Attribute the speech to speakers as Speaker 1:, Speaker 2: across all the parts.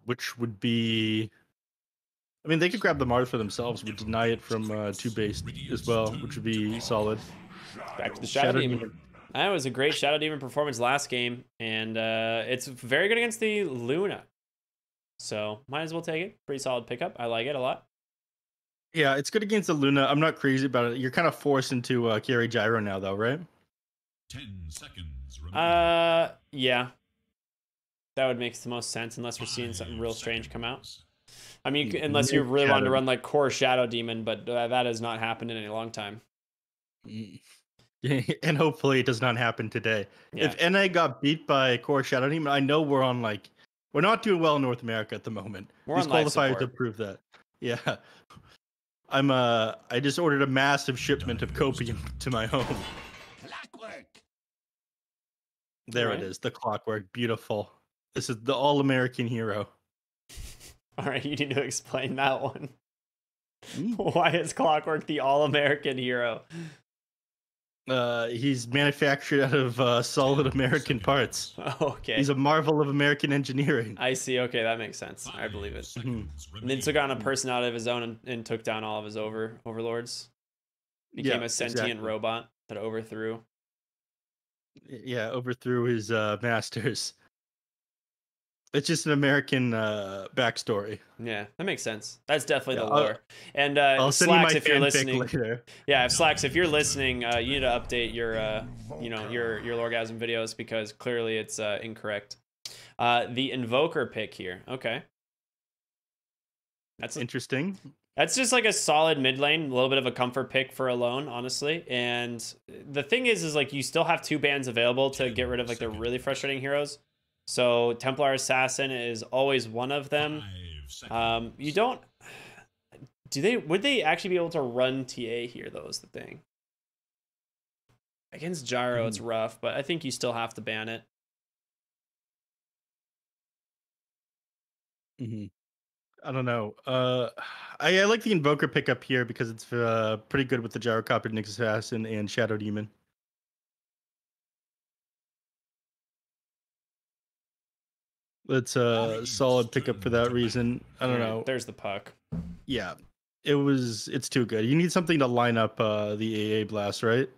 Speaker 1: Which would be... I mean, they could grab the Mars for themselves, but deny it from two-based as well, which would be solid.
Speaker 2: Back to the Shadow Demon. That was a great Shadow Demon performance last game, and it's very good against the Luna. So might as well take it. Pretty solid pickup. I like it a lot.
Speaker 1: Yeah, it's good against the Luna. I'm not crazy about it. You're kind of forced into carry Gyro now, though, right?
Speaker 3: 10 seconds remaining.
Speaker 2: Yeah. That would make the most sense unless we're seeing something real strange come out. I mean, unless you really wanted to run like core Shadow Demon, but that has not happened in a long time.
Speaker 1: And hopefully it does not happen today.
Speaker 2: Yeah.
Speaker 1: If NA got beat by core Shadow Demon, I know we're on like... We're not doing well in North America at the moment.
Speaker 2: We're
Speaker 1: These
Speaker 2: on life
Speaker 1: qualifiers
Speaker 2: support.
Speaker 1: to prove that. Yeah. I just ordered a massive shipment of copium to my home.
Speaker 3: Clockwork.
Speaker 1: There it is, the Clockwork. Beautiful. This is the all-American hero.
Speaker 2: All right, you need to explain that one. Why is Clockwork the all-American hero?
Speaker 1: He's manufactured out of solid American parts.
Speaker 2: Okay.
Speaker 1: He's a marvel of American engineering.
Speaker 2: I see. Okay, that makes sense. I believe it. And then took on a personality of his own and took down all of his overlords. Became a sentient robot that overthrew.
Speaker 1: Yeah, overthrew his masters. It's just an American backstory.
Speaker 2: Yeah, that makes sense. That's definitely the lore. And
Speaker 1: I'll send
Speaker 2: Slacks,
Speaker 1: you my
Speaker 2: if you're listening,
Speaker 1: later.
Speaker 2: Yeah, Slacks, if you're listening, you need to update your, your Lorgasm videos because clearly it's incorrect. The Invoker pick here. Okay, that's
Speaker 1: interesting.
Speaker 2: That's just like a solid mid lane, a little bit of a comfort pick for alone, honestly. And the thing is like you still have two bans available to get rid of like the really frustrating heroes. So Templar Assassin is always one of them. You don't... Would they actually be able to run TA here, though, is the thing. Against Gyro, it's rough, but I think you still have to ban it.
Speaker 1: I don't know. I like the Invoker pickup here because it's pretty good with the Gyrocopter, Nyx Assassin, and Shadow Demon. It's a solid pickup for that reason. I don't know.
Speaker 2: There's the puck.
Speaker 1: Yeah, it's too good. You need something to line up the AA blast, right?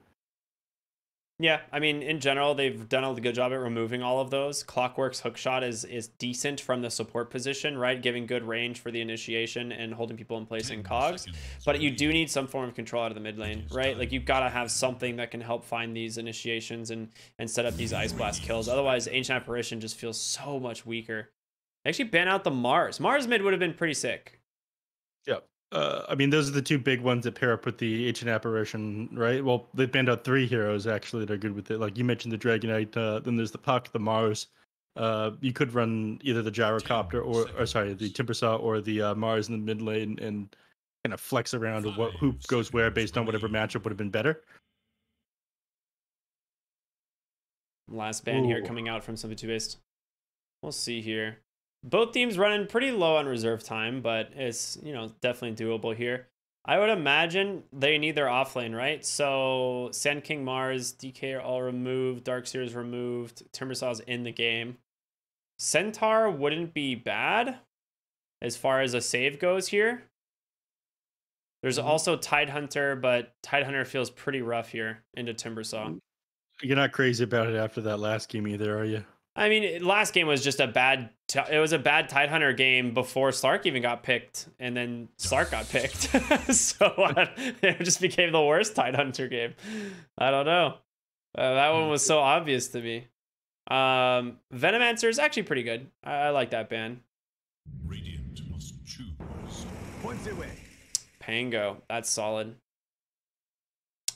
Speaker 2: Yeah, I mean, in general, they've done a good job at removing all of those. Clockwork's hookshot is decent from the support position, right? Giving good range for the initiation and holding people in place in cogs. But you do need some form of control out of the mid lane, right? Like, you've got to have something that can help find these initiations and set up these Ice Blast kills. Otherwise, Ancient Apparition just feels so much weaker. They actually ban out the Mars. Mars mid would have been pretty sick.
Speaker 1: Yeah. I mean, those are the two big ones that pair up with the Ancient Apparition, right? Well, they've banned out three heroes, actually, that are good with it. Like, you mentioned the Dragonite, then there's the Puck, the Mars. You could run either the Gyrocopter or sorry, the Timbersaw or the Mars in the mid lane and kind of flex around who goes where based on whatever matchup would have been better.
Speaker 2: Last ban here coming out from some TOOBASED. We'll see here. Both teams running pretty low on reserve time, but it's, definitely doable here. I would imagine they need their offlane, right? So Sand King, Mars, DK are all removed, Darkseer is removed, Timbersaw's in the game. Centaur wouldn't be bad as far as a save goes here. There's also Tidehunter, but Tidehunter feels pretty rough here into Timbersaw.
Speaker 1: You're not crazy about it after that last game either, are you?
Speaker 2: I mean, last game was just a bad Tidehunter game before Slark even got picked, and then Slark got picked. So it just became the worst Tidehunter game. I don't know. That one was so obvious to me. Venomancer is actually pretty good. I like that ban.
Speaker 3: Radiant must choose.
Speaker 4: Points away.
Speaker 2: Pango, that's solid.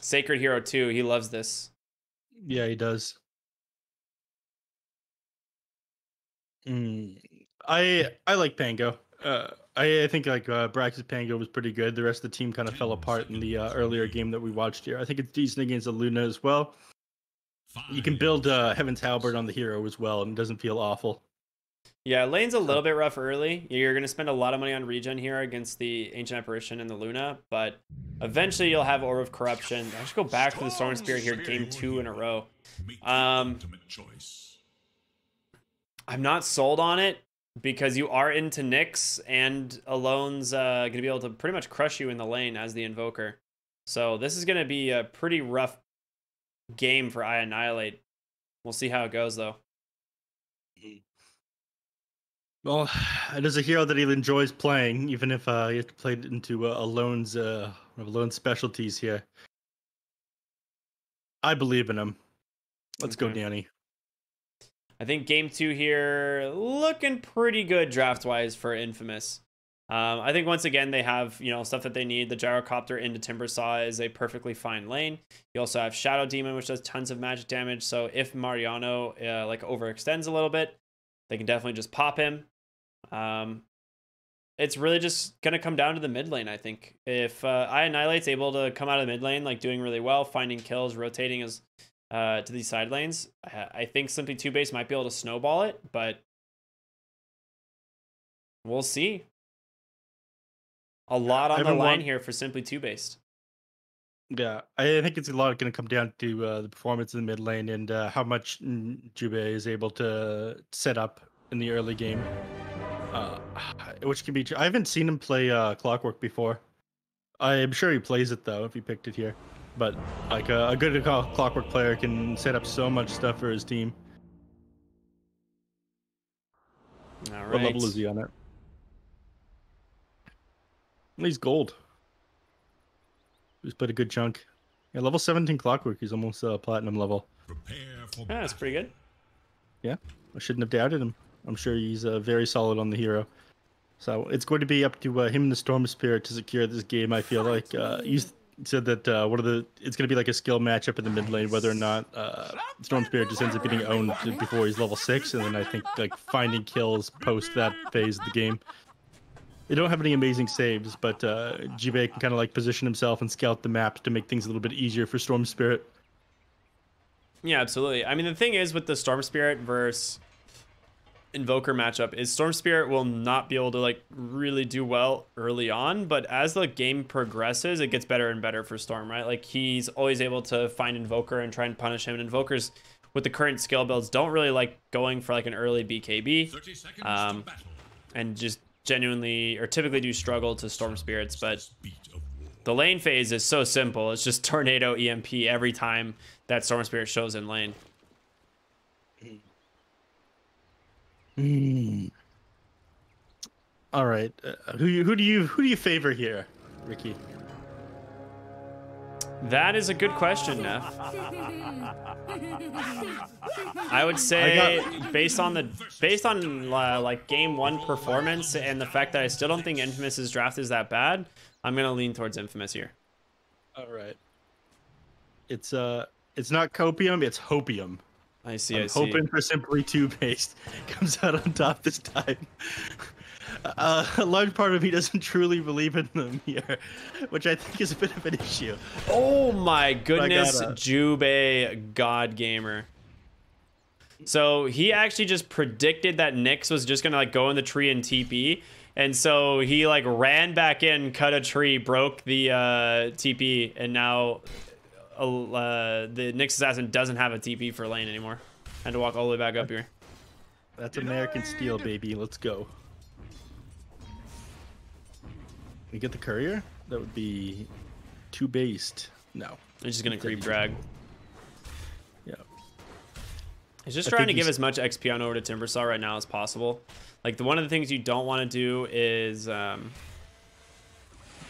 Speaker 2: Sacred Hero 2, he loves this.
Speaker 1: Yeah, he does. I like Pango. I think like Brax's Pango was pretty good. The rest of the team kind of fell apart in the earlier game that we watched here. I think it's decent against the Luna as well. You can build Heaven's Halberd on the hero as well, and it doesn't feel awful.
Speaker 2: Yeah, lane's a little bit rough early. You're going to spend a lot of money on regen here against the Ancient Apparition and the Luna, but eventually you'll have Orb of Corruption. I should go back to the Storm Spirit here, game 2 in a row. I'm not sold on it. because you are into Nyx, and Alone's going to be able to pretty much crush you in the lane as the Invoker. So this is going to be a pretty rough game for I Annihilate. We'll see how it goes, though.
Speaker 1: Well, it is a hero that he enjoys playing, even if he has to play it into Alone's one of Alone's specialties here. I believe in him. Let's go, Danny.
Speaker 2: I think game 2 here looking pretty good draft-wise for Infamous. I think once again they have, you know, stuff that they need. The Gyrocopter into Timbersaw is a perfectly fine lane. You also have Shadow Demon, which does tons of magic damage. So if Mariano like overextends a little bit, they can definitely just pop him. It's really just gonna come down to the mid lane, I think. If I Annihilate's able to come out of the mid lane, like doing really well, finding kills, rotating as to these side lanes, I think Simply TOOBASED might be able to snowball it, but we'll see. A lot on the line here for Simply TOOBASED.
Speaker 1: Yeah, I think it's a lot going to come down to the performance in the mid lane and how much Jubei is able to set up in the early game. Which can be... I haven't seen him play Clockwork before. I'm sure he plays it, though, if he picked it here. But like a good Clockwork player can set up so much stuff for his team.
Speaker 2: All right.
Speaker 1: What level is he on it? He's gold. He's played a good chunk. Yeah, level 17 Clockwork. He's almost platinum level.
Speaker 2: Yeah, that's pretty good.
Speaker 1: Yeah, I shouldn't have doubted him. I'm sure he's very solid on the hero. So it's going to be up to him and the Storm Spirit to secure this game. I feel like you said that it's going to be like a skill matchup in the mid lane, whether or not Storm Spirit just ends up getting owned before he's level 6, and then I think like finding kills post that phase of the game. They don't have any amazing saves, but Jubei can kind of like position himself and scout the map to make things a little bit easier for Storm Spirit.
Speaker 2: Yeah, absolutely. I mean, the thing is with the Storm Spirit versus Invoker matchup is Storm Spirit will not be able to like really do well early on, but as the game progresses, it gets better and better for Storm, right? Like he's always able to find Invoker and try and punish him. And Invokers with the current skill builds don't really like going for like an early BKB, and just genuinely or typically do struggle to Storm Spirits. But the lane phase is so simple. It's just Tornado EMP every time that Storm Spirit shows in lane.
Speaker 1: All right, who do you favor here, Ricky?
Speaker 2: That is a good question, Neph. I would say based on like game 1 performance and the fact that I still don't think Infamous's draft is that bad, I'm gonna lean towards Infamous here.
Speaker 1: All right, it's not copium, it's hopium.
Speaker 2: I see.
Speaker 1: I'm hoping for Simply TOOBASED comes out on top this time. A large part of me doesn't truly believe in them here, which I think is a bit of an issue.
Speaker 2: Oh my goodness, Jubei God Gamer. So he actually just predicted that Nyx was just gonna like go in the tree and TP, and so he like ran back in, cut a tree, broke the TP, and now the Nyx assassin doesn't have a TP for lane anymore. Had to walk all the way back up here.
Speaker 1: That's American steel, baby. Let's go. We get the courier? That would be TOOBASED. No.
Speaker 2: He's just gonna creep drag.
Speaker 1: Yeah.
Speaker 2: He's just trying to give as much XP on over to Timbersaw right now as possible. Like one of the things you don't want to do is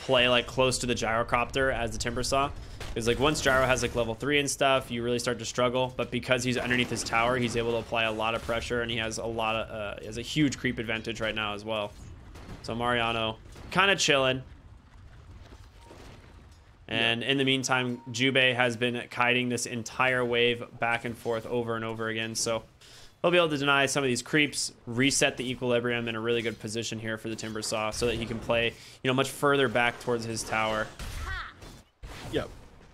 Speaker 2: play like close to the Gyrocopter as the Timbersaw. Because like once Gyro has like level 3 and stuff, you really start to struggle. But because he's underneath his tower, he's able to apply a lot of pressure, and he has a huge creep advantage right now as well. So Mariano kind of chilling. And in the meantime, Jubei has been kiting this entire wave back and forth over and over again. So he'll be able to deny some of these creeps, reset the equilibrium in a really good position here for the Timbersaw so that he can play, you know, much further back towards his tower.
Speaker 1: Yep.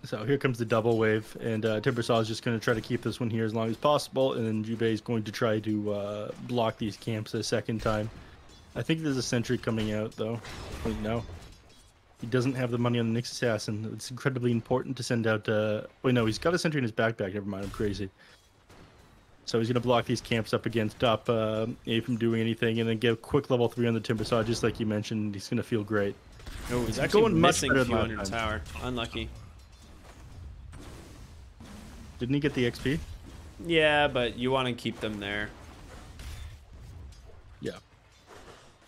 Speaker 1: So here comes the double wave, and Timbersaw is just going to try to keep this one here as long as possible, and then Jubei is going to try to block these camps a second time. I think there's a sentry coming out, though. Wait, no. He doesn't have the money on the Nyx assassin. It's incredibly important to send out... wait, no, he's got a sentry in his backpack. Never mind, I'm crazy. So he's going to block these camps up against stop A from doing anything, and then get a quick level 3 on the Timber Saw, just like you mentioned. He's going to feel great.
Speaker 2: Oh, he's actually
Speaker 1: going much
Speaker 2: missing
Speaker 1: better
Speaker 2: Q
Speaker 1: than
Speaker 2: under
Speaker 1: last time.
Speaker 2: tower. Unlucky.
Speaker 1: Didn't he get the XP?
Speaker 2: Yeah, but you want to keep them there.
Speaker 1: Yeah.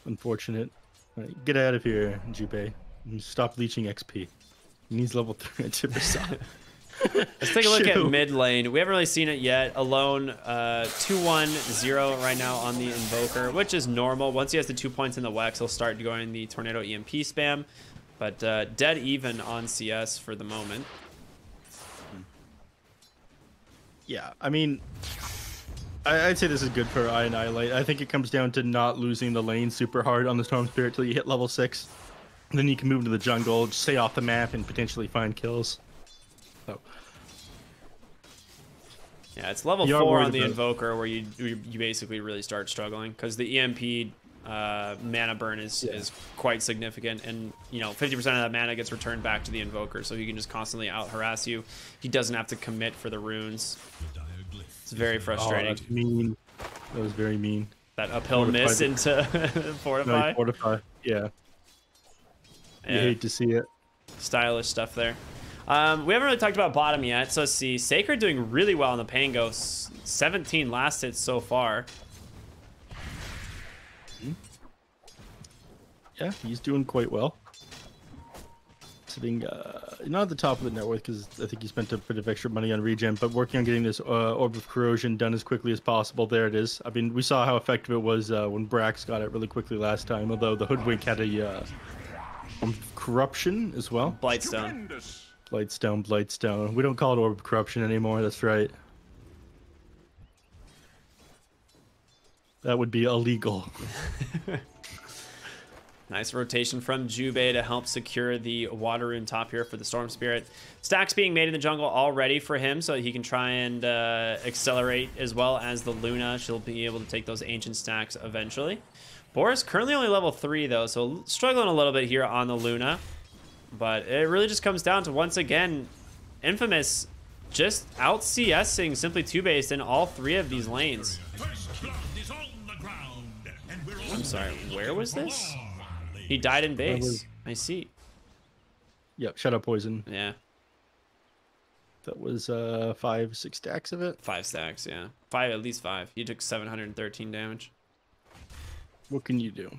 Speaker 1: Unfortunate. All right, get out of here, Jubei. Stop leeching XP. He needs level 3 on Timber Saw.
Speaker 2: Let's take a look at mid lane. We haven't really seen it yet. Alone, 2-1-0 right now on the Invoker, which is normal. Once he has the 2 points in the Wex, he'll start going the Tornado EMP spam. But dead even on CS for the moment.
Speaker 1: Yeah, I mean, I'd say this is good for I late. I think it comes down to not losing the lane super hard on the Storm Spirit till you hit level 6. Then you can move into the jungle, stay off the map, and potentially find kills. So,
Speaker 2: yeah, it's level 4 on the Invoker where you basically really start struggling because the EMP mana burn is quite significant, and 50% of that mana gets returned back to the Invoker, so he can just constantly out harass you. He doesn't have to commit for the runes. It's very frustrating.
Speaker 1: Oh, that's mean. That was very mean.
Speaker 2: That uphill miss into Fortify.
Speaker 1: No, Fortify. Yeah. You hate to see it.
Speaker 2: Stylish stuff there. We haven't really talked about bottom yet, so let's see. Sacred doing really well on the Pango. 17 last hits so far.
Speaker 1: Yeah, he's doing quite well. Sitting not at the top of the net worth because I think he spent a bit of extra money on regen, but working on getting this Orb of Corrosion done as quickly as possible. There it is. I mean, we saw how effective it was when Brax got it really quickly last time, although the Hoodwink had a Corruption as well.
Speaker 2: Blightstone.
Speaker 1: Blightstone. We don't call it Orb of Corruption anymore, that's right. That would be illegal.
Speaker 2: Nice rotation from Jubei to help secure the water rune top here for the Storm Spirit. Stacks being made in the jungle already for him, so he can try and accelerate, as well as the Luna. She'll be able to take those ancient stacks eventually. Boris currently only level 3 though, so struggling a little bit here on the Luna. But it really just comes down to, once again, Infamous just out CSing Simply TOOBASED in all 3 of these lanes. I'm sorry, where was this? He died in base. I see.
Speaker 1: Yep, Shadow Poison.
Speaker 2: Yeah.
Speaker 1: That was 5-6 stacks of it.
Speaker 2: 5 stacks, yeah. At least 5. He took 713 damage.
Speaker 1: What can you do?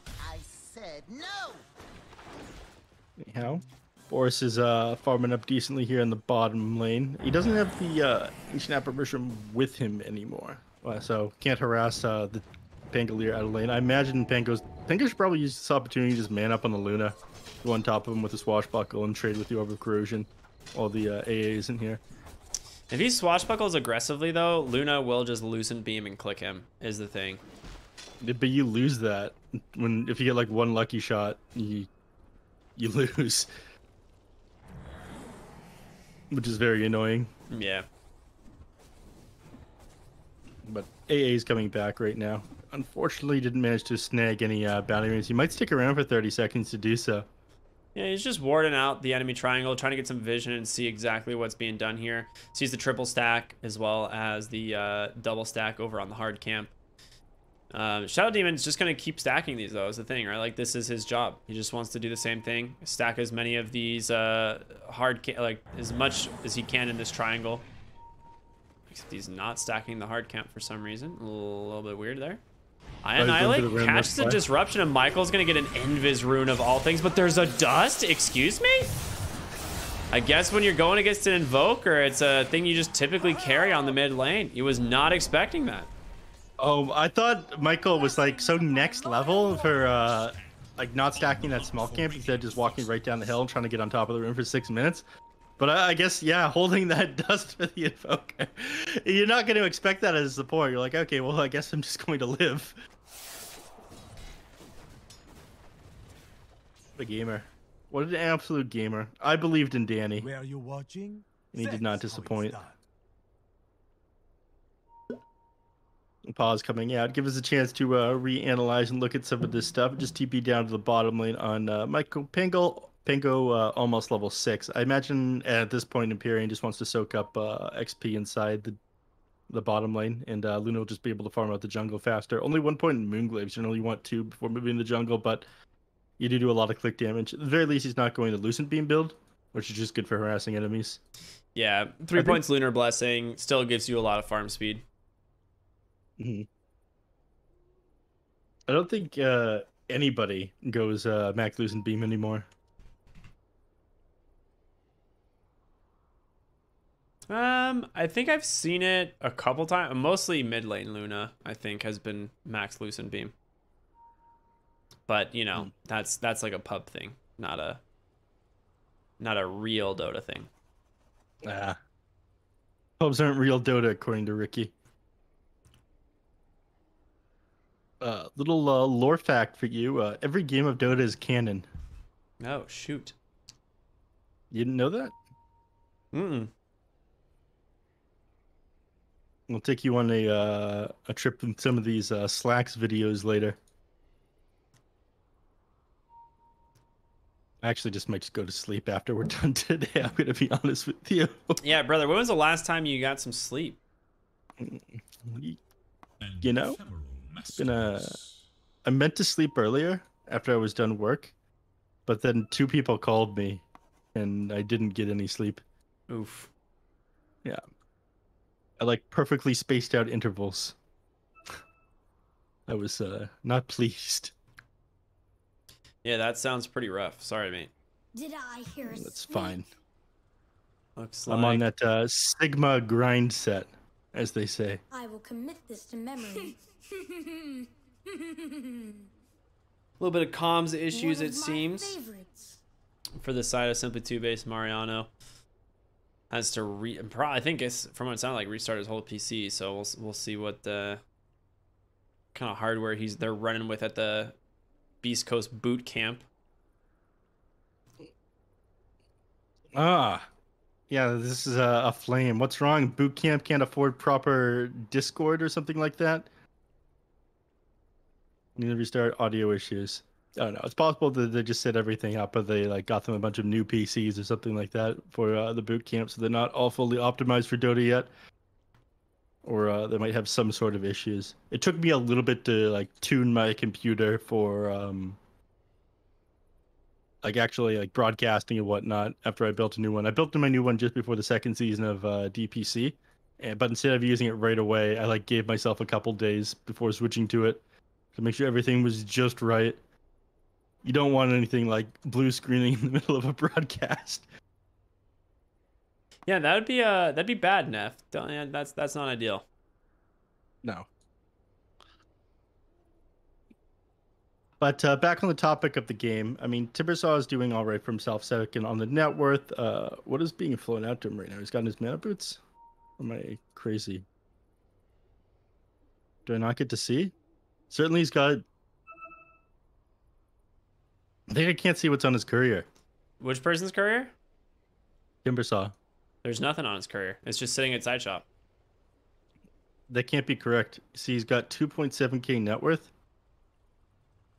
Speaker 4: I said no.
Speaker 1: Anyhow, Boris is farming up decently here in the bottom lane. He doesn't have the Ancient Apparition with him anymore, so can't harass the Pangolier out of lane. I imagine Pango should probably use this opportunity to just man up on the Luna, go on top of him with a Swashbuckle, and trade with the Orb of Corrosion. All the AAs in here.
Speaker 2: If he swashbuckles aggressively, though, Luna will just Lucent Beam and click him, is the thing.
Speaker 1: But you lose that if you get like one lucky shot, you lose, which is very annoying.
Speaker 2: Yeah.
Speaker 1: But AA is coming back right now. Unfortunately, didn't manage to snag any bounty rings. He might stick around for 30 seconds to do so.
Speaker 2: Yeah, he's just warding out the enemy triangle, trying to get some vision and see exactly what's being done here. Sees the triple stack as well as the double stack over on the hard camp. Shadow Demon's just going to keep stacking these, though, is the thing, right? Like, this is his job. He just wants to do the same thing. Stack as many of these like, as much as he can in this triangle. Except he's not stacking the hard camp for some reason. A little bit weird there. I Annihilate catches a disruption, and Michael's going to get an Invis rune of all things, but there's a dust? Excuse me? I guess when you're going against an Invoker, it's a thing you just typically carry on the mid lane. He was not expecting that.
Speaker 1: Oh, I thought Michael was like so next level for like not stacking that small camp instead of just walking right down the hill and trying to get on top of the room for 6 minutes. But I guess, yeah, holding that dust for the Invoker. You're not going to expect that as a support. You're like, okay, well, I guess I'm just going to live. What a gamer. What an absolute gamer. I believed in Danny.
Speaker 5: Where are you watching?
Speaker 1: And he did not disappoint. Pause coming out. Give us a chance to reanalyze and look at some of this stuff. Just TP down to the bottom lane on Michael Pango almost level 6. I imagine at this point Empyrean just wants to soak up XP inside the bottom lane, and Luna will just be able to farm out the jungle faster. Only 1 point in Moonglaves. You only want 2 before moving the jungle, but you do a lot of click damage. At the very least, he's not going to Lucent Beam build, which is just good for harassing enemies.
Speaker 2: Yeah, 3 points Lunar Blessing still gives you a lot of farm speed.
Speaker 1: Mm-hmm. I don't think anybody goes Max Lucent Beam anymore.
Speaker 2: I think I've seen it a couple times. Mostly mid lane Luna, I think, has been max Lucent Beam. But you know, that's like a pub thing, not a real Dota thing.
Speaker 1: Pubs aren't real Dota, according to Ricky. Little lore fact for you: every game of Dota is canon.
Speaker 2: Oh shoot!
Speaker 1: You didn't know that?
Speaker 2: Mm.
Speaker 1: We'll take you on a trip in some of these Slacks videos later. I actually just might just go to sleep after we're done today. I'm gonna be honest with you.
Speaker 2: Yeah, brother. When was the last time you got some sleep?
Speaker 1: You know, it's been I meant to sleep earlier after I was done work, but then 2 people called me, and I didn't get any sleep.
Speaker 2: Oof.
Speaker 1: Yeah. I like perfectly spaced out intervals. I was not pleased.
Speaker 2: Yeah, that sounds pretty rough. Sorry, mate.
Speaker 5: Did I hear a
Speaker 1: That's
Speaker 5: squeak?
Speaker 1: fine.
Speaker 2: Looks like
Speaker 1: I'm on that Sigma grind set, as they say.
Speaker 5: I will commit this to memory.
Speaker 2: a little bit of comms issues,
Speaker 5: One
Speaker 2: it
Speaker 5: of my
Speaker 2: seems,
Speaker 5: favorites.
Speaker 2: for the side of Simply 2-Base. Mariano has to I think it's, from what it sounded like, restart his whole PC. So we'll see what the kind of hardware they're running with at the Beast Coast boot camp.
Speaker 1: Yeah, this is a flame. What's wrong? Boot camp can't afford proper Discord or something like that? Need to restart. Audio issues. I don't know. It's possible that they just set everything up, but they got them a bunch of new PCs or something like that for the boot camp, so they're not all fully optimized for Dota yet. Or they might have some sort of issues. It took me a little bit to tune my computer for actually broadcasting and whatnot after I built a new one. I built my new one just before the second season of DPC, but instead of using it right away, I gave myself a couple days before switching to it to make sure everything was just right. You don't want anything like blue screening in the middle of a broadcast.
Speaker 2: Yeah, that'd be bad, Neff. That's not ideal.
Speaker 1: No. But back on the topic of the game, I mean, Timbersaw is doing all right for himself, second on the net worth. What is being flown out to him right now? He's gotten his mana boots? Or am I crazy? Do I not get to see? Certainly he's got... I think I can't see what's on his courier.
Speaker 2: Which person's courier?
Speaker 1: Timbersaw.
Speaker 2: There's nothing on his courier. It's just sitting at side shop.
Speaker 1: That can't be correct. See, he's got 2.7k net worth.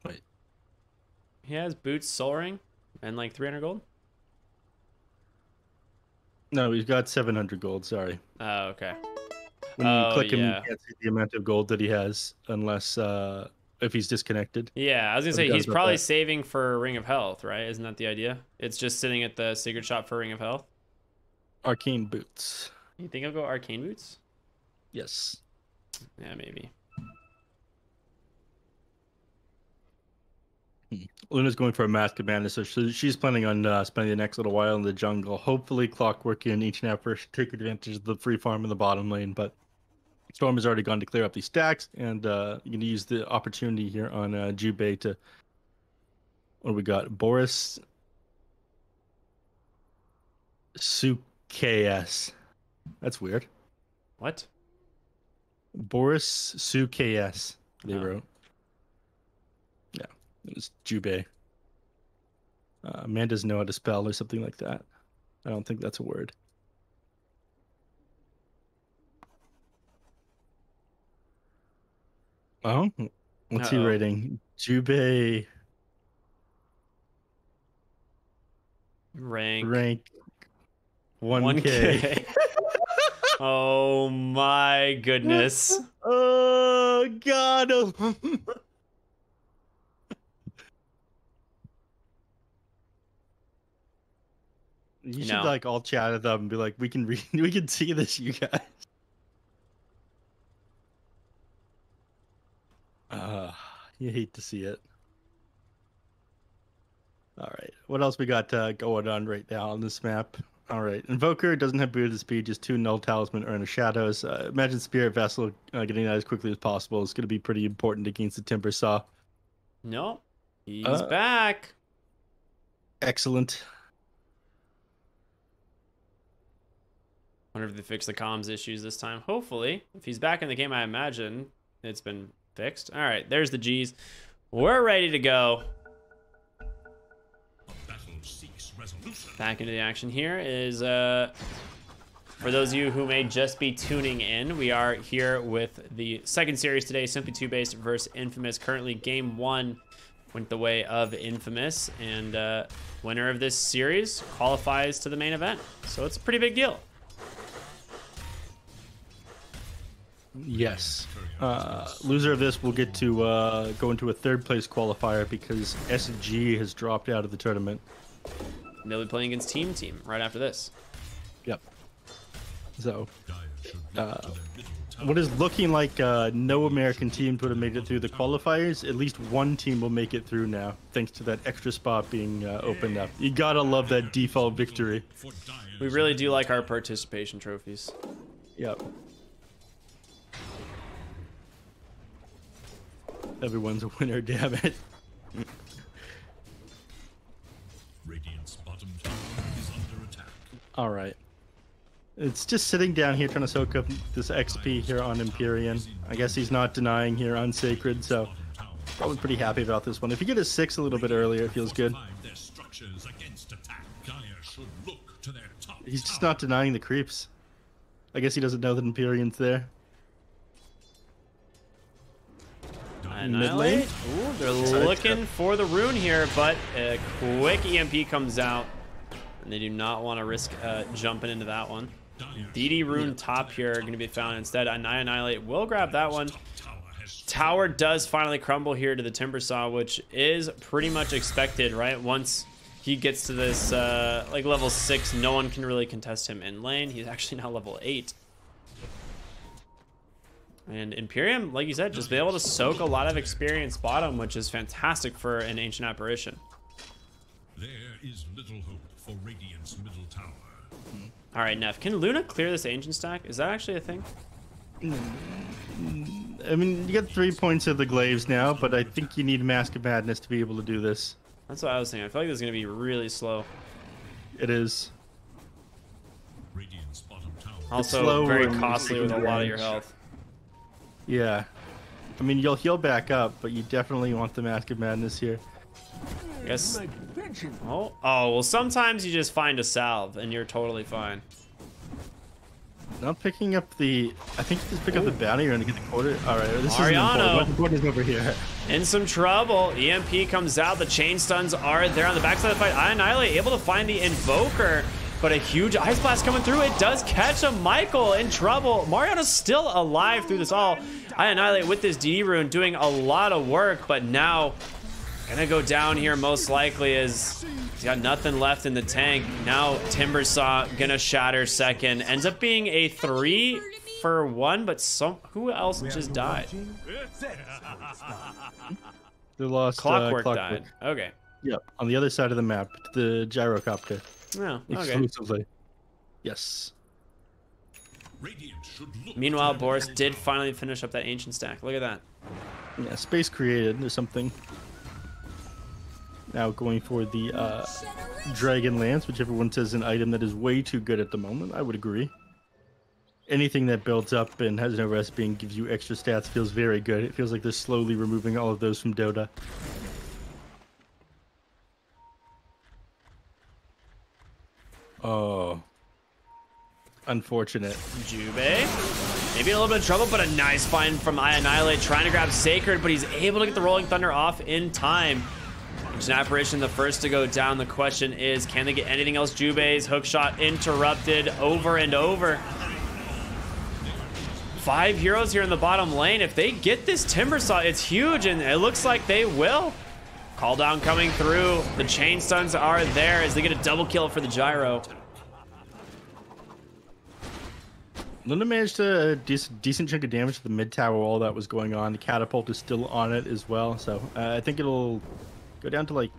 Speaker 1: Wait.
Speaker 2: He has boots, soul ring, and 300 gold.
Speaker 1: No, he's got 700 gold, sorry.
Speaker 2: Oh, okay.
Speaker 1: When you click him,
Speaker 2: yeah.
Speaker 1: you can't see the amount of gold that he has unless if he's disconnected.
Speaker 2: Yeah, I was gonna say
Speaker 1: forgot
Speaker 2: he's
Speaker 1: about
Speaker 2: probably
Speaker 1: that.
Speaker 2: saving for Ring of Health, right? Isn't that the idea? It's just sitting at the secret shop for Ring of Health.
Speaker 1: Arcane boots.
Speaker 2: You think I'll go Arcane Boots?
Speaker 1: Yes.
Speaker 2: Yeah, maybe.
Speaker 1: Luna's going for a Mask of Madness, so she's planning on spending the next little while in the jungle. Hopefully, Clockwork and each and every take advantage of the free farm in the bottom lane, but Storm has already gone to clear up these stacks, and you're going to use the opportunity here on Jubei to... What do we got? Boris Suks. That's weird.
Speaker 2: What?
Speaker 1: Boris Suks, they
Speaker 2: Oh.
Speaker 1: wrote. Yeah, it was Jubei. Man doesn't know how to spell or something like that. I don't think that's a word. Oh, what's he
Speaker 2: Uh-oh.
Speaker 1: rating? Jubei
Speaker 2: Rank
Speaker 1: rank 1K.
Speaker 2: 1K. Oh my goodness.
Speaker 1: Oh, got him. You should
Speaker 2: No.
Speaker 1: like all chat at them and be like, we can we can see this, you guys. You hate to see it. All right, what else we got going on right now on this map? All right, Invoker doesn't have booted speed, just 2 Null Talisman or in the Shadows. Imagine Spirit Vessel getting that as quickly as possible. It's going to be pretty important against the Timber Saw.
Speaker 2: No, he's back.
Speaker 1: Excellent.
Speaker 2: Wonder if they fix the comms issues this time. Hopefully, if he's back in the game, I imagine it's been fixed. All right, there's the G's. We're ready to go.
Speaker 3: Battle seeks resolution.
Speaker 2: Back into the action here is, for those of you who may just be tuning in, we are here with the second series today, Simply TOOBASED versus Infamous. Currently, game 1 went the way of Infamous, and winner of this series qualifies to the main event. So it's a pretty big deal.
Speaker 1: Yes. Loser of this will get to go into a 3rd place qualifier because SG has dropped out of the tournament.
Speaker 2: And they'll be playing against Team right after this.
Speaker 1: Yep. So,
Speaker 3: Dire should look to their middle tower.
Speaker 1: what is looking like no American team would have made it through the qualifiers, at least one team will make it through now, thanks to that extra spot being opened up. You gotta love that default victory.
Speaker 3: For Dire's
Speaker 2: We really do like our participation trophies.
Speaker 1: Yep. Everyone's a winner, damn it.
Speaker 3: Radiant's bottom tower is under attack.
Speaker 1: All right. It's just sitting down here trying to soak up this XP here on Empyrean. I guess he's not denying here on Sacred, so
Speaker 3: Bottom tower
Speaker 1: probably pretty happy about this one. If you get a 6 a little bit earlier, it feels good.
Speaker 3: fortified their structures against attack. Dire should look to their top
Speaker 1: He's just
Speaker 3: tower.
Speaker 1: not denying the creeps. I guess he doesn't know that Empyrean's there.
Speaker 2: Annihilate. Ooh, they're looking for the rune here, but a quick EMP comes out, and they do not want to risk jumping into that one. DD rune top here are going to be found instead. Annihilate will grab that one.
Speaker 3: Tower has
Speaker 2: Tower does finally crumble here to the Timber Saw, which is pretty much expected, right? Once he gets to this like level 6, no one can really contest him in lane. He's actually now level 8. And Imperium, like you said, just be able to soak a lot of experience bottom, which is fantastic for an Ancient Apparition.
Speaker 3: There is little hope for Radiant's middle tower.
Speaker 2: All right, Neff, can Luna clear this Ancient stack? Is that actually a thing?
Speaker 1: I mean, you get 3 points of the glaives now, but I think you need Mask of Madness to be able to do this.
Speaker 2: That's what I was thinking. I feel like this is going to be really slow.
Speaker 1: It is.
Speaker 3: Radiant's bottom tower.
Speaker 2: Also,
Speaker 1: slow
Speaker 2: very
Speaker 1: and
Speaker 2: costly with a lot of your
Speaker 1: range.
Speaker 2: health.
Speaker 1: Yeah. I mean, you'll heal back up, but you definitely want the Mask of Madness here.
Speaker 2: Yes. Oh, well, sometimes you just find a salve and you're totally fine.
Speaker 1: Not picking up the... I think you just pick up the bounty run to get the quarter. Alright, this
Speaker 2: Mariano.
Speaker 1: is the quarter's over here.
Speaker 2: In some trouble. EMP comes out. The chain stuns are there on the backside of the fight. Annihilate able to find the Invoker, but a huge Ice Blast coming through. It does catch a Michael in trouble. Mariano's still alive through this all. Annihilate with this DD rune doing a lot of work, but now gonna go down here most likely as he's got nothing left in the tank. Now Timber Saw gonna shatter second. Ends up being a 3 for 1, but who else just died?
Speaker 1: They lost
Speaker 2: Clockwork died. Okay.
Speaker 1: Yep, on the other side of the map, the gyrocopter.
Speaker 2: Oh, okay.
Speaker 1: Exclusively. Yes.
Speaker 3: Radiant should look
Speaker 2: Meanwhile,
Speaker 3: to their
Speaker 2: Boris
Speaker 3: middle
Speaker 2: did
Speaker 3: tower.
Speaker 2: finally finish up that Ancient stack. Look at that.
Speaker 1: Yeah, space created or something. Now going for the Dragon Lance, which everyone says is an item that is way too good at the moment. I would agree. Anything that builds up and has no recipe and gives you extra stats feels very good. It feels like they're slowly removing all of those from Dota. Oh. Unfortunate.
Speaker 2: Jube. Maybe a little bit of trouble, but a nice find from Annihilate trying to grab Sacred, but he's able to get the Rolling Thunder off in time. It's an Apparition, the first to go down. The question is, can they get anything else? Jube's hook shot interrupted over and over. 5 heroes here in the bottom lane. If they get this Timber Saw, it's huge, and it looks like they will. Call down coming through. The chain stuns are there as they get a double kill for the gyro.
Speaker 1: Luna managed to decent chunk of damage to the mid tower while that was going on. The catapult is still on it as well, so I think it'll go down to like,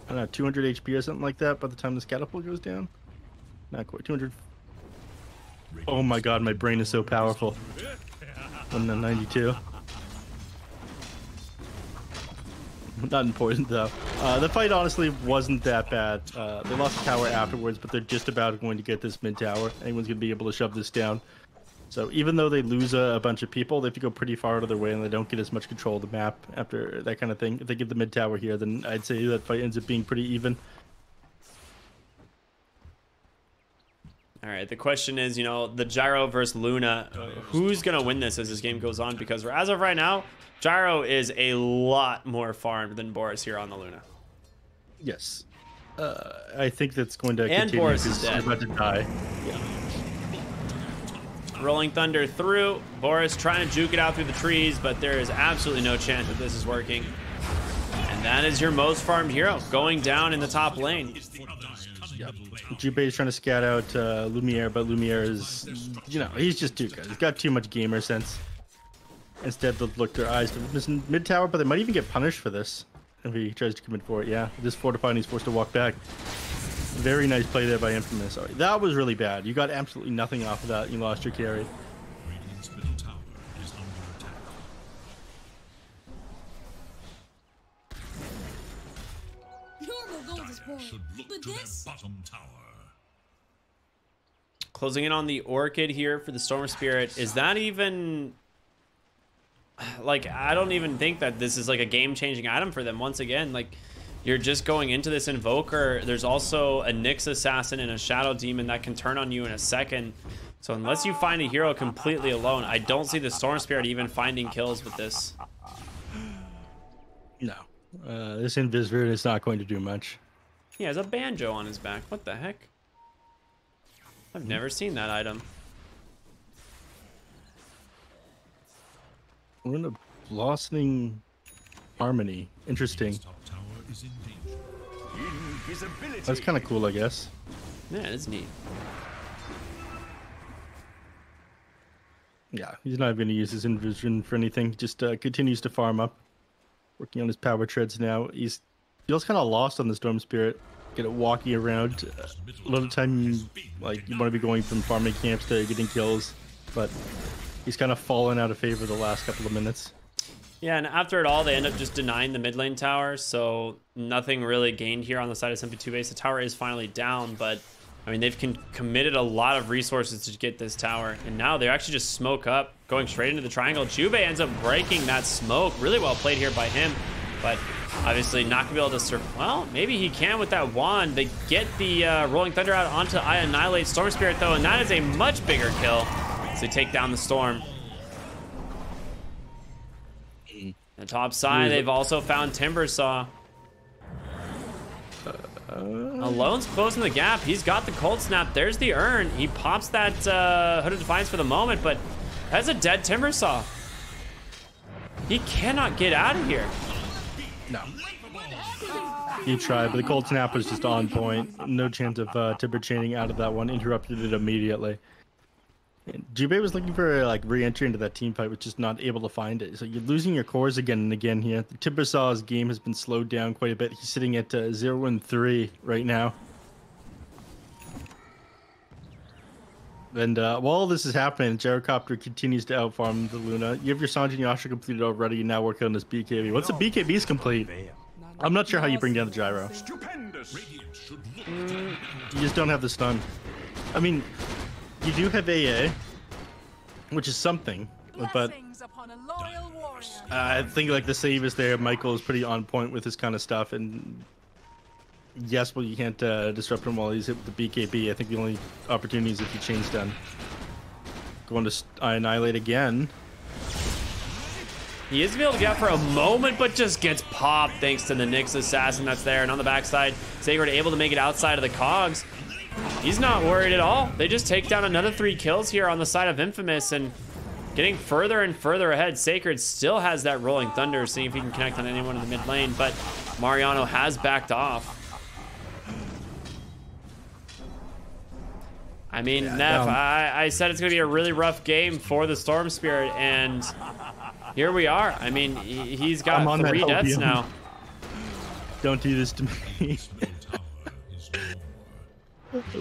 Speaker 1: I don't know, 200 HP or something like that by the time this catapult goes down. Not quite 200. Oh my god, my brain is so powerful. 192. Not important though. The fight honestly wasn't that bad. They lost the tower afterwards, but they're just about going to get this mid tower. Anyone's gonna be able to shove this down. So even though they lose a bunch of people, they have to go pretty far out of their way, and they don't get as much control of the map after that kind of thing. If they get the mid tower here, then I'd say that fight ends up being pretty even.
Speaker 2: All right, the question is, you know, the Gyro versus Luna, who's going to win this as this game goes on? Because as of right now, Gyro is a lot more farmed than Boris here on the Luna.
Speaker 1: Yes. I think that's going to
Speaker 2: and
Speaker 1: continue.
Speaker 2: Boris is dead.
Speaker 1: He's about to die. Yeah.
Speaker 2: Rolling Thunder through. Boris trying to juke it out through the trees, but there is absolutely no chance that this is working. And that is your most farmed hero going down in the top lane.
Speaker 1: Yep. Jubei is trying to scout out Lumiere, but Lumiere is, you know, he's just too good. He's got too much gamer sense. Instead, they'll look their eyes to this mid tower, but they might even get punished for this if he tries to commit for it. Yeah, this fortified and he's forced to walk back. Very nice play there by Infamous. Sorry, that was really bad. You got absolutely nothing off of that. You lost your carry.
Speaker 3: Radiant's middle tower is under attack.
Speaker 5: Normal gold is born,
Speaker 3: Should look
Speaker 5: but
Speaker 3: to
Speaker 5: this.
Speaker 3: their bottom tower.
Speaker 2: Closing in on the Orchid here for the Storm Spirit. Is that even... like, I don't even think that this is like a game-changing item for them. Once again, like, you're just going into this Invoker. There's also a Nyx Assassin and a Shadow Demon that can turn on you in a second. So unless you find a hero completely alone, I don't see the Storm Spirit even finding kills with this.
Speaker 1: No. This Invisvirt is not going to do much.
Speaker 2: He has a banjo on his back. What the heck? I've never seen that item.
Speaker 1: We're in a blossoming harmony. Interesting.
Speaker 3: Top tower is in danger.
Speaker 1: That's kind of cool, I guess.
Speaker 2: Yeah, it's neat.
Speaker 1: Yeah, he's not going to use his Invision for anything. Just continues to farm up. Working on his power treads now. He feels kind of lost on the Storm Spirit. Get it walking around. A lot of time, like, you want to be going from farming camps to getting kills, but he's kind of fallen out of favor the last couple of minutes.
Speaker 2: Yeah, and after it all, they end up just denying the mid lane tower, so nothing really gained here on the side of Simply 2 base. The tower is finally down, but I mean, they've committed a lot of resources to get this tower, and now they're actually just smoke up, going straight into the triangle. Jubei ends up breaking that smoke. Really well played here by him, but obviously not gonna be able to well, maybe he can with that wand. They get the Rolling Thunder out onto I Annihilate Storm Spirit though, and that is a much bigger kill. So they take down the Storm. The top side, they've also found Timber Saw. Alone's closing the gap. He's got the Cold Snap. There's the Urn. He pops that Hood of Defiance for the moment, but that's a dead Timber Saw. He cannot get out of here.
Speaker 1: No. He tried, but the Cold Snap was just on point. No chance of Timber chaining out of that one. Interrupted it immediately. And Jubei was looking for like re-entry into that team fight, but just not able to find it. So you're losing your cores again and again here. The Timber Saw's game has been slowed down quite a bit. He's sitting at 0-3 right now. And while this is happening, Gyrocopter continues to outfarm the Luna. You have your Sanjin Yasha completed already. You now work on this BKB. Once the BKB is complete, I'm not sure how you bring down the Gyro. You just don't have the stun. I mean, you do have AA, which is something, but I think like the save is there. Michael is pretty on point with this kind of stuff, and yes, well, you can't disrupt him while he's hit with the BKB. I think the only opportunity is if you chain stun. Going to Annihilate again.
Speaker 2: He is able to get out for a moment, but just gets popped thanks to the Nyx Assassin that's there. And on the backside, Sacred able to make it outside of the cogs. He's not worried at all. They just take down another 3 kills here on the side of Infamous, and getting further and further ahead. Sacred still has that Rolling Thunder, seeing if he can connect on anyone in the mid lane, but Mariano has backed off. I mean, Neff, I said it's going to be a really rough game for the Storm Spirit, and here we are. I mean, he's got 3 deaths now.
Speaker 1: Don't do this to me.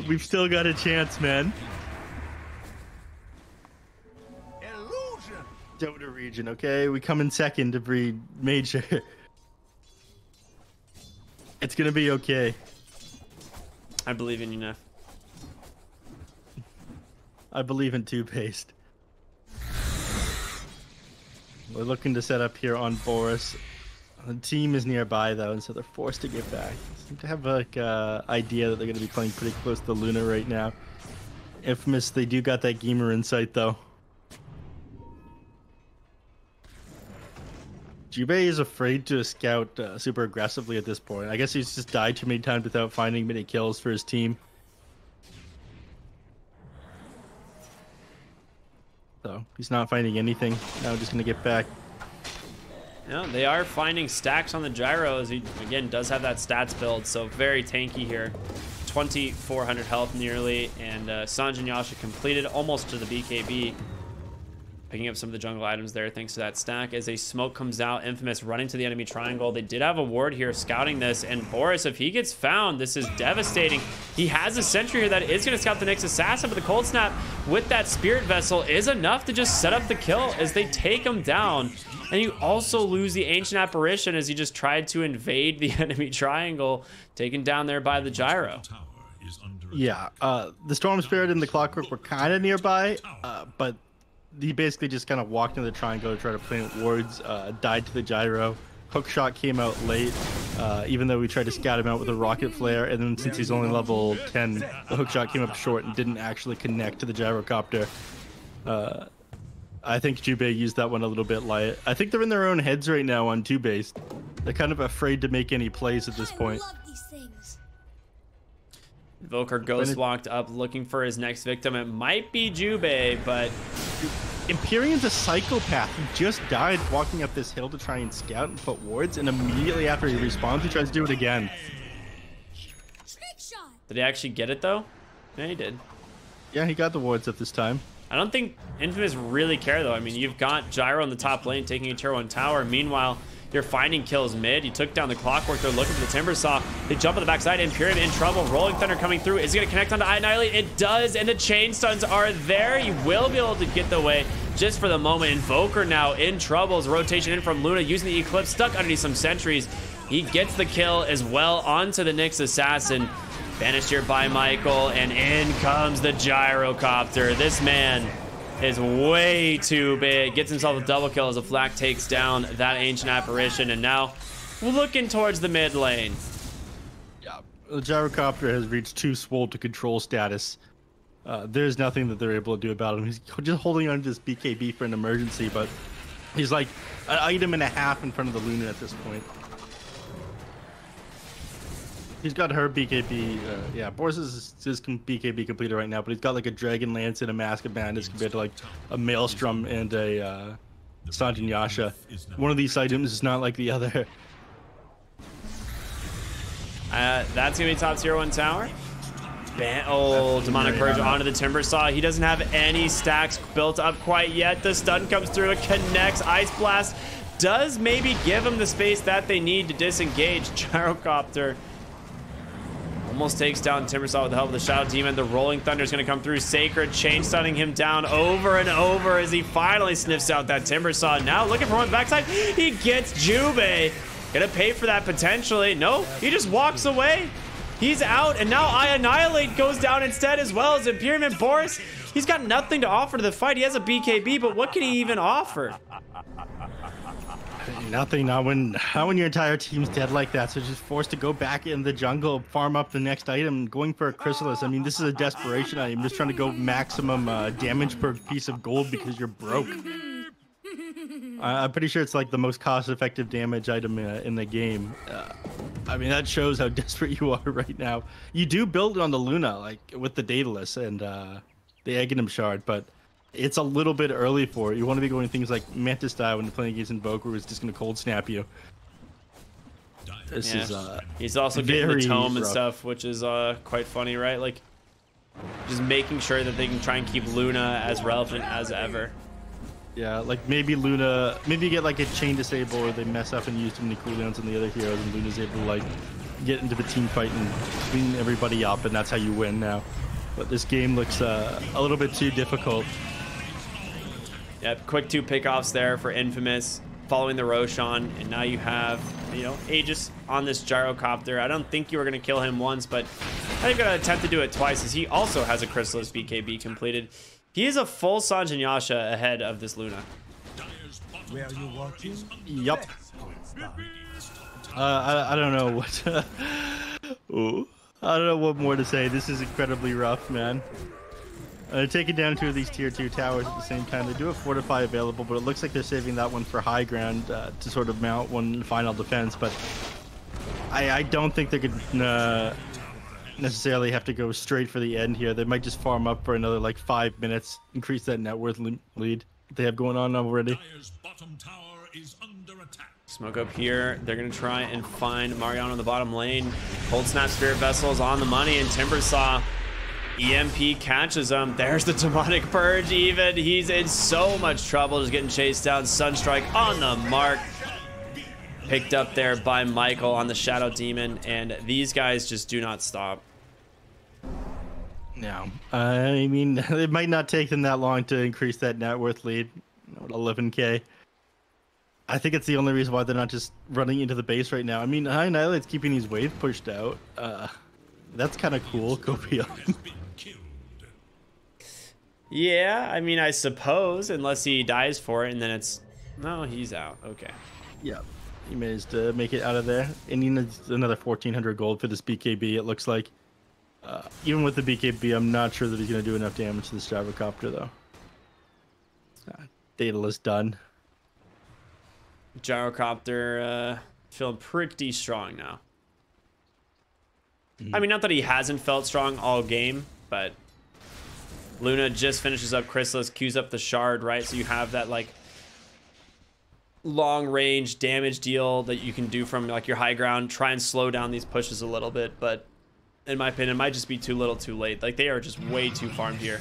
Speaker 1: We've still got a chance, man.
Speaker 4: Illusion.
Speaker 1: Dota region, okay? We come in second to breed major. It's gonna be okay.
Speaker 2: I believe in you, Neff.
Speaker 1: I believe in TOOBASED. We're looking to set up here on Boris. The team is nearby though, and so they're forced to get back. They seem to have like idea that they're going to be playing pretty close to Luna right now. Infamous, they do got that gamer insight though. Jubei is afraid to scout super aggressively at this point. I guess he's just died too many times without finding many kills for his team. So he's not finding anything. Now just going to get back.
Speaker 2: No, they are finding stacks on the gyro as he, again, does have that stats build, so very tanky here. 2,400 health nearly, and Sanjin Yasha completed almost to the BKB. Picking up some of the jungle items there thanks to that stack. As a smoke comes out, Infamous running to the enemy triangle. They did have a ward here scouting this, and Boris, if he gets found, this is devastating. He has a sentry here that is going to scout the next assassin, but the cold snap with that spirit vessel is enough to just set up the kill as they take him down. And you also lose the ancient apparition as he just tried to invade the enemy triangle, taken down there by the gyro.
Speaker 1: Yeah, the Storm Spirit and the Clockwork were kind of nearby, but he basically just kind of walked into the triangle to try to plant wards, died to the gyro. Hookshot came out late, even though we tried to scout him out with a rocket flare, and then since he's only level 10, the hookshot came up short and didn't actually connect to the gyrocopter. I think Jubei used that one a little bit light. I think they're in their own heads right now on TOOBASED. They're kind of afraid to make any plays at this point.
Speaker 5: I love these things.
Speaker 2: Invoker ghost walked up looking for his next victim. It might be Jubei, but
Speaker 1: Empyrean's a psychopath. He just died walking up this hill to try and scout and put wards, and immediately after he respawns, he tries to do it again.
Speaker 5: Trick shot.
Speaker 2: did he actually get it though? Yeah, he did.
Speaker 1: Yeah, he got the wards up this time.
Speaker 2: I don't think Infamous really care though. I mean, you've got Gyro in the top lane taking a tier 1 tower. Meanwhile, you're finding kills mid. You took down the Clockwork. They're looking for the Timber Saw. They jump on the backside. Imperium in trouble. Rolling Thunder coming through. Is he going to connect onto Annihilate? It does, and the chain stuns are there. He will be able to get the way just for the moment. Invoker now in trouble. As rotation in from Luna using the Eclipse, stuck underneath some sentries. He gets the kill as well onto the Nyx Assassin. Banished here by Michael, and in comes the Gyrocopter. This man is way too big. Gets himself a double kill as a Flak takes down that ancient apparition, and now we're looking towards the mid lane.
Speaker 1: Yeah, the Gyrocopter has reached too swole to control status. There's nothing that they're able to do about him. He's just holding on to this BKB for an emergency, but he's like an item and a half in front of the Luna at this point. He's got her BKB. Yeah, Boris is BKB completed right now, but he's got like a Dragon Lance and a Mask of Bandits compared to like a Maelstrom and a Sanjin Yasha. One of these items is not like the other.
Speaker 2: That's gonna be top tier 1 tower. Oh, Demonic Purge onto the Timber Saw. He doesn't have any stacks built up quite yet. The stun comes through, it connects. Ice Blast does maybe give him the space that they need to disengage. Gyrocopter almost takes down Timber Saw with the help of the Shadow Demon. The Rolling Thunder is going to come through. Sacred chain stunning him down over and over as he finally sniffs out that Timber Saw. Now looking for one backside. He gets Jubei. Gonna pay for that potentially. No, he just walks away. He's out, and now Annihilate goes down instead as well as Imperium and Boris. He's got nothing to offer to the fight. He has a BKB, but what can he even offer?
Speaker 1: Nothing. Not when your entire team's dead like that. So just forced to go back in the jungle, farm up the next item, going for a Chrysalis. I mean, this is a desperation item. Just trying to go maximum damage per piece of gold because you're broke. I'm pretty sure it's like the most cost-effective damage item in the game. I mean, that shows how desperate you are right now. You do build it on the Luna, like with the Daedalus and the Aghanim Shard, but it's a little bit early for it. You want to be going things like Mantis style when you're playing against Invoker, who's just going to cold snap you. This is
Speaker 2: he's also getting the tome and
Speaker 1: rough
Speaker 2: stuff, which is quite funny, right? Like, just making sure that they can try and keep Luna as relevant as ever.
Speaker 1: Yeah, like maybe Luna, maybe you get like a chain disable or they mess up and use too many cooldowns on the other heroes, and Luna's able to like get into the team fight and clean everybody up, and that's how you win now. But this game looks a little bit too difficult.
Speaker 2: Yep, quick 2 pickoffs there for Infamous, following the Roshan, and now you have, you know, Aegis on this gyrocopter. I don't think you were going to kill him once, but I think I'm going to attempt to do it twice, as he also has a Chrysalis BKB completed. He is a full Sanjin Yasha ahead of this Luna.
Speaker 4: Where are you watching?
Speaker 1: Yup. I don't know what. Ooh, I don't know what more to say. This is incredibly rough, man. They're taking down 2 of these tier 2 towers at the same time. They do have Fortify available, but it looks like they're saving that one for high ground to sort of mount one final defense. But I don't think they could necessarily have to go straight for the end here. They might just farm up for another like 5 minutes, increase that net worth lead they have going on already.
Speaker 3: Bottom tower is under attack.
Speaker 2: Smoke up here. They're going to try and find Mariano in the bottom lane. Cold Snap Spirit Vessels on the money, and Timbersaw EMP catches him. There's the Demonic Purge even. He's in so much trouble, just getting chased down. Sunstrike on the mark. Picked up there by Michael on the Shadow Demon, and these guys just do not stop.
Speaker 1: No, I mean, it might not take them that long to increase that net worth lead. 11k. I think it's the only reason why they're not just running into the base right now. I mean, High Annihilate's keeping these waves pushed out. That's kind of cool. Go beyond.
Speaker 2: Yeah, I mean, I suppose, unless he dies for it, and then it's... No, he's out. Okay.
Speaker 1: Yeah, he managed to make it out of there. And he needs another 1,400 gold for this BKB, it looks like. Even with the BKB, I'm not sure that he's going to do enough damage to this gyrocopter, though. Daedalus done.
Speaker 2: Gyrocopter feeling pretty strong now. I mean, not that he hasn't felt strong all game, but Luna just finishes up Chrysalis, queues up the shard, right? So you have that like long range damage deal that you can do from like your high ground, try and slow down these pushes a little bit, but in my opinion, it might just be too little too late. Like, they are just way too farmed here.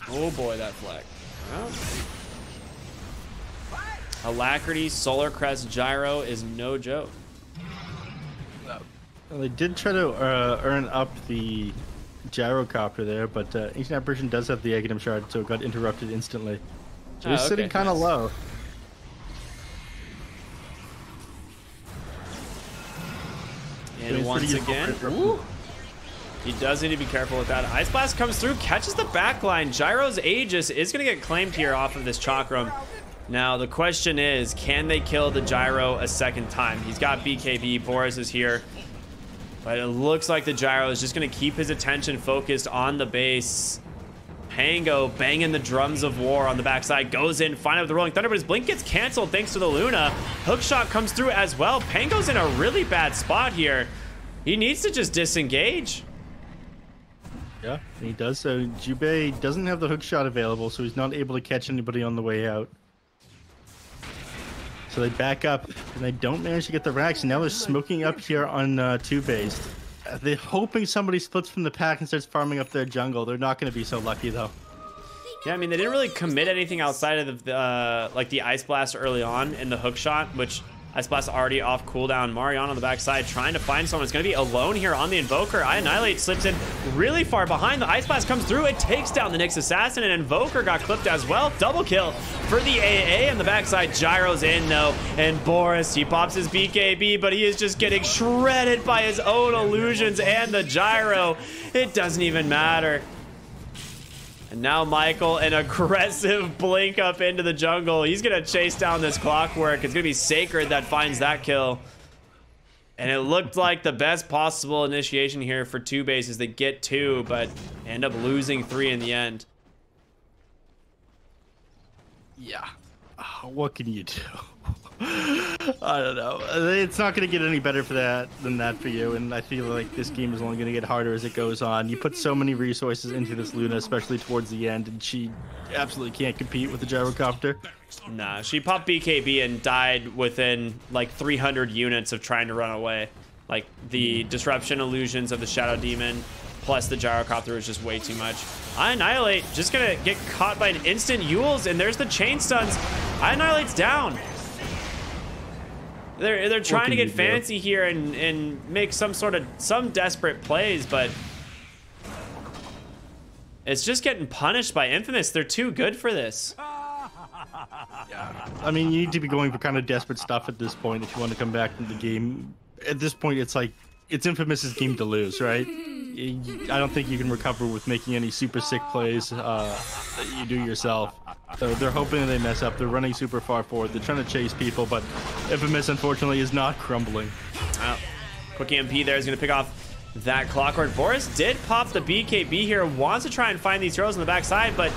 Speaker 2: Oh boy, that flag. Well, Alacrity, Solar Crest, Gyro is no joke.
Speaker 1: Well, they did try to earn up the gyrocopter there, but Ancient Apparition does have the Aghanim Shard, so it got interrupted instantly. So he's sitting kind of low.
Speaker 2: And once again, he does need to be careful with that. Ice Blast comes through, catches the backline. Gyro's Aegis is going to get claimed here off of this Chakram. Now, the question is, can they kill the Gyro a second time? He's got BKB, Boris is here. But it looks like the Gyro is just going to keep his attention focused on the base. Pango banging the drums of war on the backside, goes in, finally with the Rolling Thunder, but his blink gets canceled thanks to the Luna. Hookshot comes through as well. Pango's in a really bad spot here. He needs to just disengage.
Speaker 1: Yeah, and he does. So Jubei doesn't have the hookshot available, so he's not able to catch anybody on the way out. So they back up, and they don't manage to get the racks. And now they're smoking up here on TOOBASED. They're hoping somebody splits from the pack and starts farming up their jungle. They're not going to be so lucky, though.
Speaker 2: Yeah, I mean, they didn't really commit anything outside of the like the Ice Blast early on in the hookshot, which Ice Blast already off cooldown. Mariano on the backside trying to find someone. It's going to be alone here on the Invoker. Annihilate slips in really far behind. The Ice Blast comes through. It takes down the Nyx Assassin, and Invoker got clipped as well. Double kill for the AA on the backside. Gyro's in, though, and Boris, he pops his BKB, but he is just getting shredded by his own illusions and the Gyro. It doesn't even matter. And now Michael, an aggressive blink up into the jungle. He's going to chase down this Clockwork. It's going to be Sacred that finds that kill. And it looked like the best possible initiation here for TOOBASED. They get 2, but end up losing 3 in the end.
Speaker 1: Yeah. What can you do? I don't know. It's not going to get any better than that for you, and I feel like this game is only going to get harder as it goes on. You put so many resources into this Luna, especially towards the end, and she absolutely can't compete with the gyrocopter.
Speaker 2: Nah, she popped BKB and died within like 300 units of trying to run away. Like the disruption illusions of the Shadow Demon plus the gyrocopter was just way too much. Annihilate just gonna get caught by an instant Yules, and there's the chain stuns. Annihilate's down. They're trying to get fancy here and make some desperate plays, but it's just getting punished by Infamous. They're too good for this.
Speaker 1: Yeah, I mean, you need to be going for kind of desperate stuff at this point if you want to come back into the game. At this point, it's like it's Infamous's game to lose, right? I don't think you can recover with making any super sick plays that you do yourself. So they're hoping they mess up. They're running super far forward. They're trying to chase people, but Infamous, unfortunately, is not crumbling.
Speaker 2: Quick EMP there is going to pick off that Clockwork. Boris did pop the BKB here. Wants to try and find these heroes on the backside, but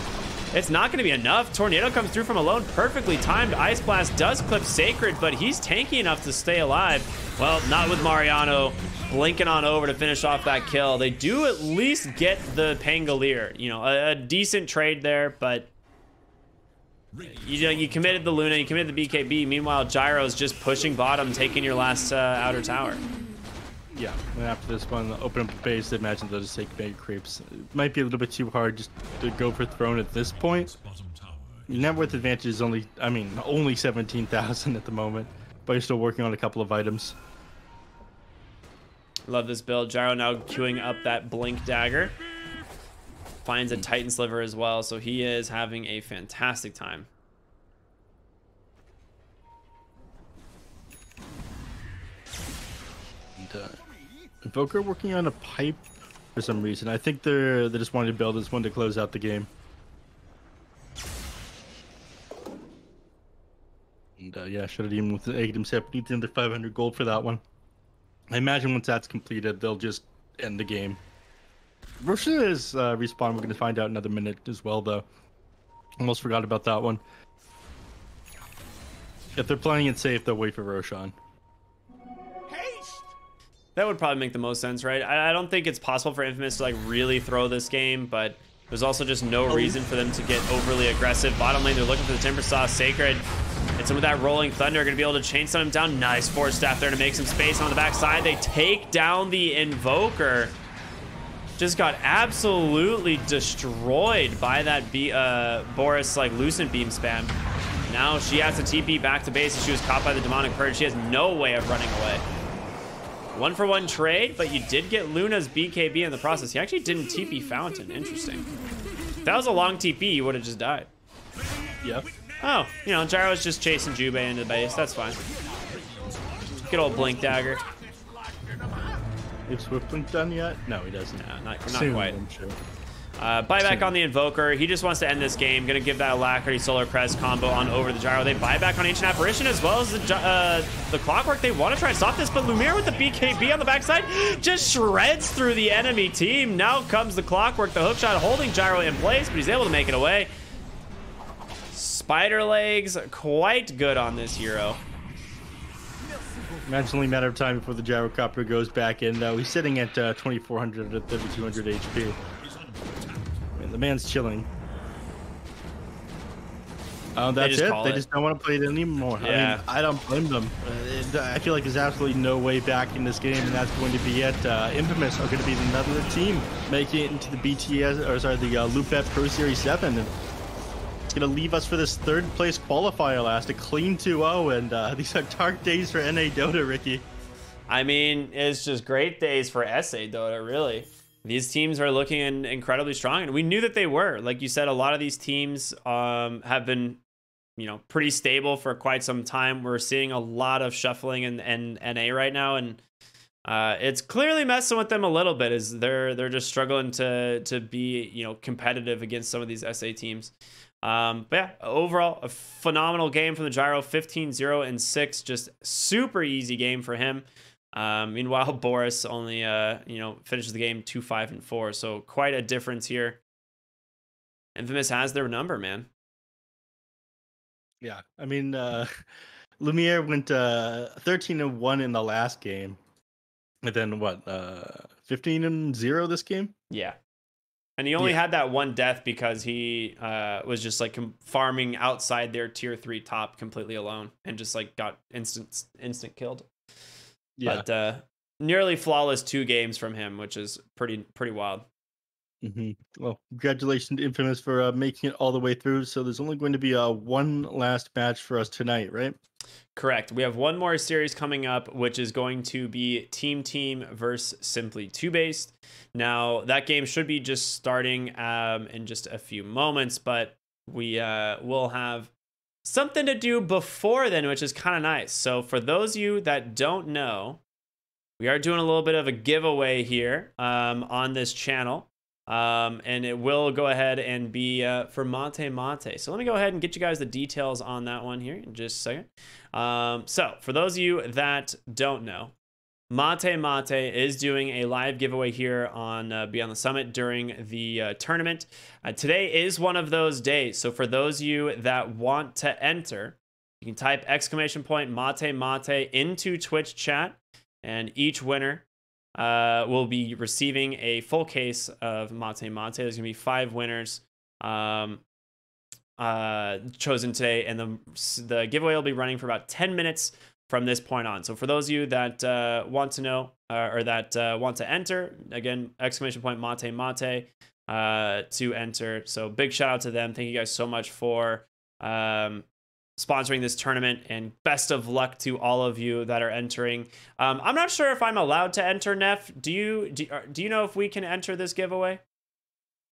Speaker 2: it's not going to be enough. Tornado comes through from alone. Perfectly timed. Ice Blast does clip Sacred, but he's tanky enough to stay alive. Well, not with Mariano blinking on over to finish off that kill. They do at least get the Pangolier. You know, a decent trade there, but you committed the Luna, you committed the BKB. Meanwhile, Gyro's just pushing bottom, taking your last outer tower.
Speaker 1: Yeah, and after this one, open up the base, I imagine they'll just take mega creeps. It might be a little bit too hard just to go for throne at this point. Net worth advantage is only 17,000 at the moment, but you're still working on a couple of items.
Speaker 2: Love this build. Gyro now queuing up that Blink Dagger. Finds a Titan Sliver as well, so he is having a fantastic time.
Speaker 1: And, Invoker working on a pipe for some reason. I think they just wanted to build this one to close out the game. And yeah, should have even with the egg himself. Needs under 500 gold for that one. I imagine once that's completed, they'll just end the game. Roshan is respawn. We're going to find out in another minute as well, though. Almost forgot about that one. If they're playing it safe, they'll wait for Roshan.
Speaker 2: That would probably make the most sense, right? I don't think it's possible for Infamous to like really throw this game, but there's also just no reason for them to get overly aggressive. Bottom lane, they're looking for the Timber Saw. Sacred and some of that Rolling Thunder are going to be able to chain stun him down. Nice Force Staff there to make some space on the backside. They take down the Invoker. Just got absolutely destroyed by that Boris like Lucent Beam spam. Now she has to TP back to base and she was caught by the Demonic Purge. She has no way of running away. 1-for-1 trade, but you did get Luna's BKB in the process. He actually didn't TP Fountain. Interesting. If that was a long TP, you would have just died.
Speaker 1: Yep.
Speaker 2: Oh, you know, Gyro's just chasing Jubei into the base. That's fine. Good old Blink Dagger.
Speaker 1: Is Swift Blink done yet? No, he doesn't.
Speaker 2: No, not
Speaker 1: Soon,
Speaker 2: quite.
Speaker 1: I'm sure.
Speaker 2: Buyback on the Invoker. He just wants to end this game. Gonna give that Alacrity Solar Crest combo on over the Gyro. They buy back on Ancient Apparition as well as the Clockwork. They want to try and stop this, but Lumiere with the BKB on the backside just shreds through the enemy team. Now comes the Clockwork, the hookshot holding Gyro in place, but he's able to make it away. Spider Legs, quite good on this hero.
Speaker 1: Imagine only a matter of time before the gyrocopter goes back in, though. He's sitting at 2,400 to 3,200 HP. I mean, the man's chilling. That's it. They just don't want to play it anymore.
Speaker 2: Yeah.
Speaker 1: I mean, I don't blame them. I feel like there's absolutely no way back in this game, and that's going to be it. Infamous are going to be another team making it into the BTS, or sorry, the Lupet Pro Series 7. And it's going to leave us for this third place qualifier last, a clean 2-0, and these are dark days for NA Dota, Ricky.
Speaker 2: I mean, it's just great days for SA Dota, really. These teams are looking incredibly strong, and we knew that they were. Like you said, a lot of these teams have been, you know, pretty stable for quite some time. We're seeing a lot of shuffling in NA right now, and it's clearly messing with them a little bit as they're just struggling to be, you know, competitive against some of these SA teams. But yeah, overall, a phenomenal game from the Gyro. 15-0-6, just super easy game for him. Meanwhile, Boris only, you know, finishes the game 2-5-4. So quite a difference here. Infamous has their number, man.
Speaker 1: Yeah, I mean, Lumiere went 13-1 in the last game, and then what? 15-0 this game.
Speaker 2: Yeah. And he only had that one death because he was just like farming outside their tier 3 top completely alone and just like got instant killed.
Speaker 1: Yeah.
Speaker 2: But nearly flawless 2 games from him, which is pretty wild.
Speaker 1: Well, congratulations to Infamous for making it all the way through. So there's only going to be one last match for us tonight, right?
Speaker 2: Correct. We have one more series coming up, which is going to be Team versus Simply TOOBASED. Now, that game should be just starting in just a few moments, but we will have something to do before then, which is kind of nice. So for those of you that don't know, we are doing a little bit of a giveaway here on this channel. And it will go ahead and be for Mate. So let me go ahead and get you guys the details on that one here in just a second. So for those of you that don't know, Mate is doing a live giveaway here on Beyond the Summit during the tournament. Today is one of those days. So for those of you that want to enter, you can type !Mate into Twitch chat, and each winner will be receiving a full case of Mate. There's going to be 5 winners chosen today, and the giveaway will be running for about 10 minutes from this point on. So for those of you that want to know or that want to enter, again, !Mate to enter. So big shout out to them. Thank you guys so much for sponsoring this tournament, and best of luck to all of you that are entering. I'm not sure if I'm allowed to enter, Neph. Do you know if we can enter this giveaway?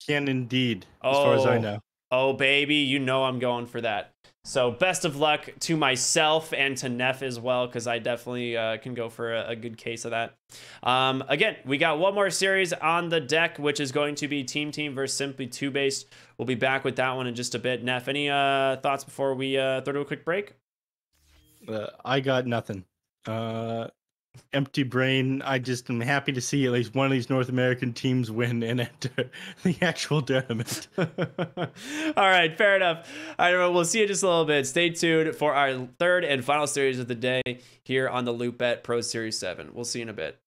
Speaker 1: Can indeed, as far as I know.
Speaker 2: Oh, baby, you know I'm going for that. So best of luck to myself and to Neph as well, because I definitely can go for a good case of that. Again, we got one more series on the deck, which is going to be Team versus Simply TOOBASED. We'll be back with that one in just a bit. Neph, any thoughts before we throw to a quick break?
Speaker 1: I got nothing. Empty brain. I just am happy to see at least one of these North American teams win and enter the actual tournament.
Speaker 2: All right, fair enough. All right, we'll see you in just a little bit. Stay tuned for our third and final series of the day here on the Loop Bet Pro Series 7. We'll see you in a bit.